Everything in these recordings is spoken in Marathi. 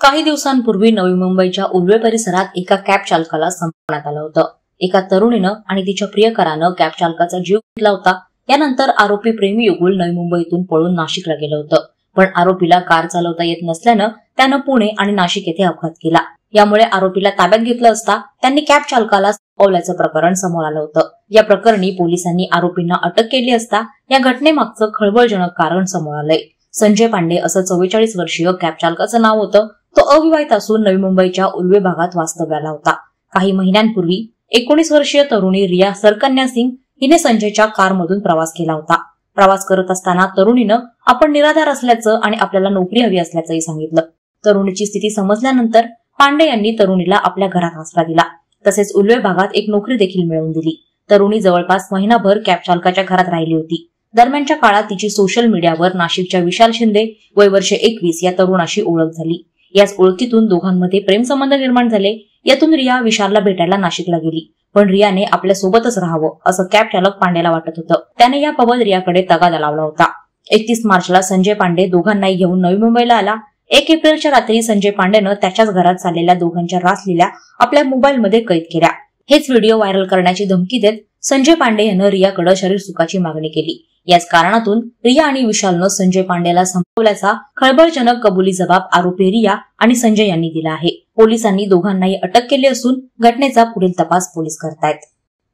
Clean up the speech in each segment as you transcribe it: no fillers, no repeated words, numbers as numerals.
काही दिवसांपूर्वी नवी मुंबईच्या उल्वे परिसरात एका कॅब चालकाला संपवण्यात आलं होतं। एका तरुणीनं आणि तिच्या प्रियकरानं कॅब चालकाचा जीव घेतला होता। यानंतर आरोपी प्रेमी युगुल नवी मुंबईतून पळून नाशिकला गेलं होतं, पण आरोपीला कार चालवता येत नसल्यानं त्यानं पुणे आणि नाशिक येथे अपघात केला। यामुळे आरोपीला ताब्यात घेतलं असता त्यांनी कॅब चालकाला संपवल्याचं प्रकरण समोर आलं होतं। या प्रकरणी पोलिसांनी आरोपींना अटक केली असता या घटनेमागचं खळबळजनक कारण समोर आलंय। संजय पांडे असं 44 वर्षीय कॅब चालकाचं नाव होतं। तो अविवाहित असून नवी मुंबईच्या उल्वे भागात वास्तव्याला होता। काही महिन्यांपूर्वी 19 वर्षीय तरुणी रिया सरकन्या सिंग हिने संजयच्या कारमधून प्रवास केला होता। प्रवास करत असताना तरुणीनं आपण निराधार असल्याचं आणि आपल्याला नोकरी हवी असल्याचंही सांगितलं। तरुणीची स्थिती समजल्यानंतर पांडे यांनी तरुणीला आपल्या घरात आसरा दिला, तसेच उल्वे भागात एक नोकरी देखील मिळवून दिली। तरुणी जवळपास महिनाभर कॅब चालकाच्या घरात राहिली होती। दरम्यानच्या काळात तिची सोशल मीडियावर नाशिकच्या विशाल शिंदे वय वर्ष 21 या तरुणाशी ओळख झाली। याच ओळखीतून दोघांमध्ये प्रेमसंबंध निर्माण झाले। यातून रिया विशालला भेटायला नाशिकला गेली, पण रियाने आपल्या सोबतच राहावं असं कॅब चालक पांडेला वाटत होतं। त्याने याबाबत रियाकडे तगादा लावला होता। 31 मार्चला संजय पांडे दोघांनाही घेऊन नवी मुंबईला आला। 1 एप्रिलच्या रात्री संजय पांडेनं त्याच्याच घरात चाललेल्या दोघांच्या रासलीला आपल्या मोबाईलमध्ये कैद केल्या। हेच व्हिडिओ व्हायरल करण्याची धमकी देत संजय पांडे यानं रियाकडे शरीर सुखाची मागणी केली। याच कारणातून रिया आणि विशालनं संजय पांडेला संपवल्याचा खळबळजनक कबुली जबाब आरोपी रिया आणि संजय यांनी दिला आहे। पोलिसांनी दोघांनाही अटक केली असून घटनेचा पुढील तपास पोलीस करतायत।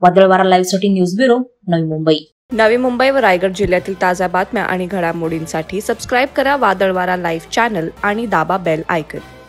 वादळवारा लाईव्ह साठी न्यूज ब्युरो, नवी मुंबई। नवी मुंबई व रायगड जिल्ह्यातील ताज्या बातम्या आणि घडामोडींसाठी सबस्क्राईब करा वादळवारा लाईव्ह चॅनल आणि दाबा बेल आयकॉन।